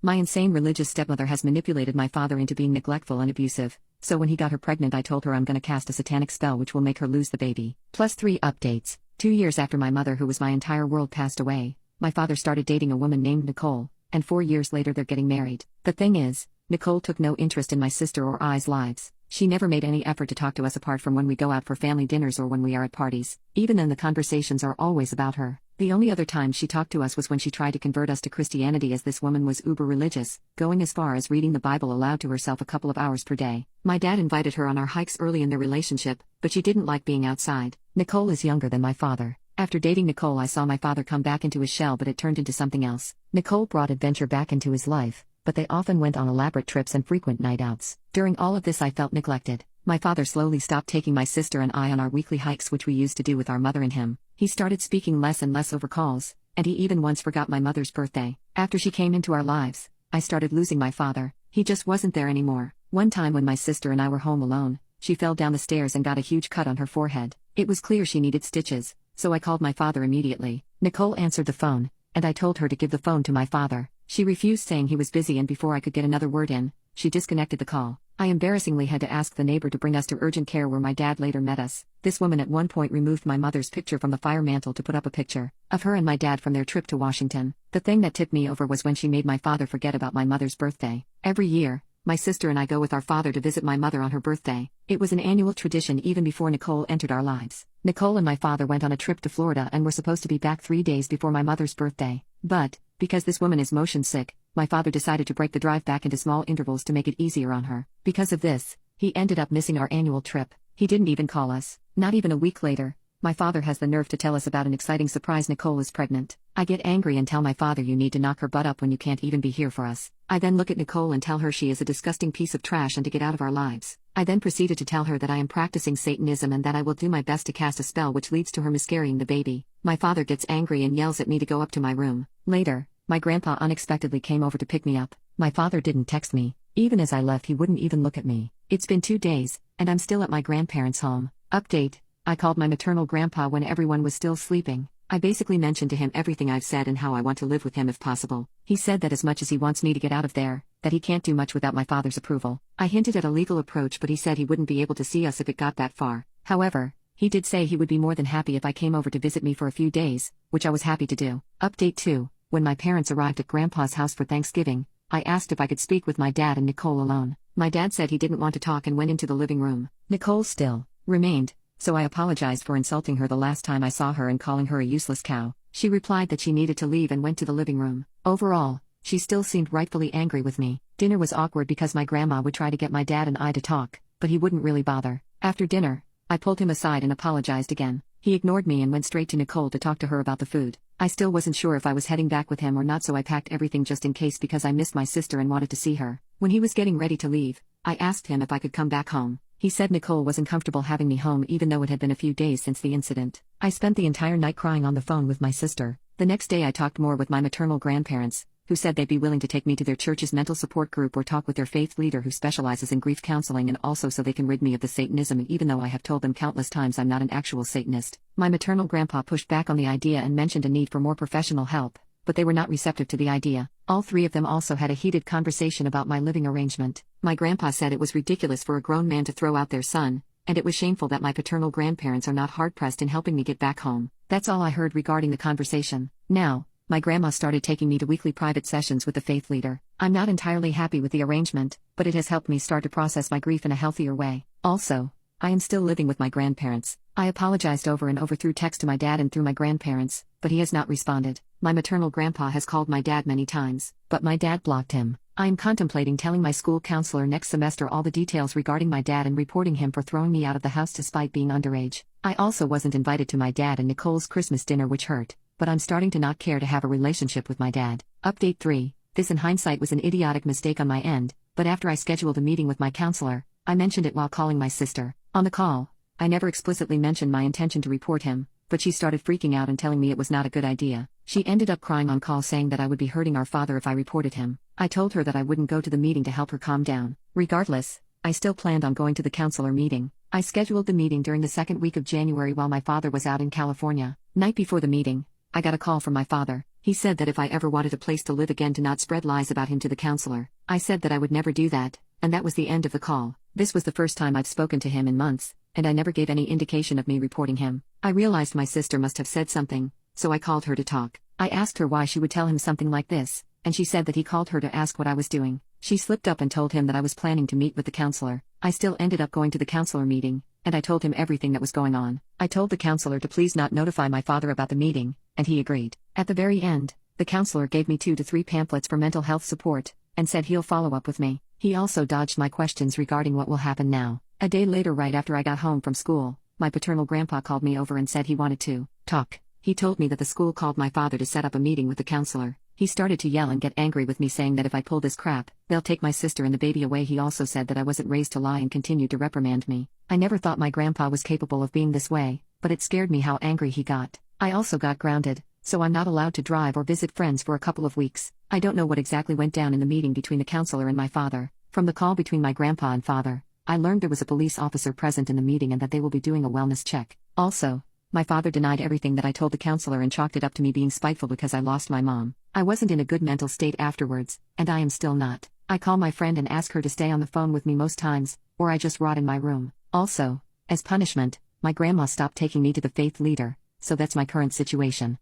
My insane religious stepmother has manipulated my father into being neglectful and abusive, so when he got her pregnant I told her I'm gonna cast a satanic spell which will make her lose the baby. Plus 3 updates. 2 years after my mother, who was my entire world, passed away, my father started dating a woman named Nicole, and 4 years later they're getting married. The thing is, Nicole took no interest in my sister or I's lives. She never made any effort to talk to us apart from when we go out for family dinners or when we are at parties. Even then the conversations are always about her. The only other time she talked to us was when she tried to convert us to Christianity, as this woman was uber religious, going as far as reading the Bible aloud to herself a couple of hours per day. My dad invited her on our hikes early in their relationship, but she didn't like being outside. Nicole is younger than my father. After dating Nicole I saw my father come back into his shell, but it turned into something else. Nicole brought adventure back into his life, but they often went on elaborate trips and frequent night outs. During all of this I felt neglected. My father slowly stopped taking my sister and I on our weekly hikes, which we used to do with our mother and him. He started speaking less and less over calls, and he even once forgot my mother's birthday. After she came into our lives, I started losing my father. He just wasn't there anymore. One time when my sister and I were home alone, she fell down the stairs and got a huge cut on her forehead. It was clear she needed stitches, so I called my father immediately. Nicole answered the phone, and I told her to give the phone to my father. She refused, saying he was busy, and before I could get another word in, she disconnected the call. I embarrassingly had to ask the neighbor to bring us to urgent care, where my dad later met us. This woman at one point removed my mother's picture from the fire mantle to put up a picture of her and my dad from their trip to Washington. The thing that tipped me over was when she made my father forget about my mother's birthday. Every year, my sister and I go with our father to visit my mother on her birthday. It was an annual tradition even before Nicole entered our lives. Nicole and my father went on a trip to Florida and were supposed to be back 3 days before my mother's birthday. But, because this woman is motion sick, my father decided to break the drive back into small intervals to make it easier on her. Because of this, he ended up missing our annual trip. He didn't even call us. Not even a week later, my father has the nerve to tell us about an exciting surprise: Nicole is pregnant. I get angry and tell my father, "You need to knock her butt up when you can't even be here for us." I then look at Nicole and tell her she is a disgusting piece of trash and to get out of our lives. I then proceeded to tell her that I am practicing Satanism and that I will do my best to cast a spell which leads to her miscarrying the baby. My father gets angry and yells at me to go up to my room. Later, my grandpa unexpectedly came over to pick me up. My father didn't text me. Even as I left, he wouldn't even look at me. It's been 2 days, and I'm still at my grandparents' home. Update: I called my maternal grandpa when everyone was still sleeping. I basically mentioned to him everything I've said and how I want to live with him if possible. He said that as much as he wants me to get out of there, that he can't do much without my father's approval. I hinted at a legal approach, but he said he wouldn't be able to see us if it got that far. However, he did say he would be more than happy if I came over to visit me for a few days, which I was happy to do. Update 2: When my parents arrived at Grandpa's house for Thanksgiving, I asked if I could speak with my dad and Nicole alone. My dad said he didn't want to talk and went into the living room. Nicole still remained, so I apologized for insulting her the last time I saw her and calling her a useless cow. She replied that she needed to leave and went to the living room. Overall, she still seemed rightfully angry with me. Dinner was awkward because my grandma would try to get my dad and I to talk, but he wouldn't really bother. After dinner, I pulled him aside and apologized again. He ignored me and went straight to Nicole to talk to her about the food. I still wasn't sure if I was heading back with him or not, so I packed everything just in case because I missed my sister and wanted to see her. When he was getting ready to leave, I asked him if I could come back home. He said Nicole wasn't comfortable having me home even though it had been a few days since the incident. I spent the entire night crying on the phone with my sister. The next day I talked more with my maternal grandparents, who said they'd be willing to take me to their church's mental support group or talk with their faith leader who specializes in grief counseling, and also so they can rid me of the Satanism, even though I have told them countless times I'm not an actual Satanist. My maternal grandpa pushed back on the idea and mentioned a need for more professional help, but they were not receptive to the idea. All 3 of them also had a heated conversation about my living arrangement. My grandpa said it was ridiculous for a grown man to throw out their son, and it was shameful that my paternal grandparents are not hard-pressed in helping me get back home. That's all I heard regarding the conversation. Now, my grandma started taking me to weekly private sessions with the faith leader. I'm not entirely happy with the arrangement, but it has helped me start to process my grief in a healthier way. Also, I am still living with my grandparents. I apologized over and over through text to my dad and through my grandparents, but he has not responded. My maternal grandpa has called my dad many times, but my dad blocked him. I am contemplating telling my school counselor next semester all the details regarding my dad and reporting him for throwing me out of the house despite being underage. I also wasn't invited to my dad and Nicole's Christmas dinner, which hurt, but I'm starting to not care to have a relationship with my dad. Update 3: This in hindsight was an idiotic mistake on my end, but after I scheduled a meeting with my counselor, I mentioned it while calling my sister. On the call, I never explicitly mentioned my intention to report him, but she started freaking out and telling me it was not a good idea. She ended up crying on call, saying that I would be hurting our father if I reported him. I told her that I wouldn't go to the meeting to help her calm down. Regardless, I still planned on going to the counselor meeting. I scheduled the meeting during the second week of January while my father was out in California. Night before the meeting, I got a call from my father. He said that if I ever wanted a place to live again to not spread lies about him to the counselor. I said that I would never do that, and that was the end of the call. This was the first time I've spoken to him in months, and I never gave any indication of me reporting him. I realized my sister must have said something, so I called her to talk. I asked her why she would tell him something like this, and she said that he called her to ask what I was doing. She slipped up and told him that I was planning to meet with the counselor. I still ended up going to the counselor meeting, and I told him everything that was going on. I told the counselor to please not notify my father about the meeting, and he agreed. At the very end, the counselor gave me 2 to 3 pamphlets for mental health support, and said he'll follow up with me. He also dodged my questions regarding what will happen now. A day later, right after I got home from school, my paternal grandpa called me over and said he wanted to talk. He told me that the school called my father to set up a meeting with the counselor. He started to yell and get angry with me, saying that if I pull this crap, they'll take my sister and the baby away. He also said that I wasn't raised to lie and continued to reprimand me. I never thought my grandpa was capable of being this way, but it scared me how angry he got. I also got grounded, so I'm not allowed to drive or visit friends for a couple of weeks. I don't know what exactly went down in the meeting between the counselor and my father. From the call between my grandpa and father, I learned there was a police officer present in the meeting and that they will be doing a wellness check. Also, my father denied everything that I told the counselor and chalked it up to me being spiteful because I lost my mom. I wasn't in a good mental state afterwards, and I am still not. I call my friend and ask her to stay on the phone with me most times, or I just rot in my room. Also, as punishment, my grandma stopped taking me to the faith leader, so that's my current situation.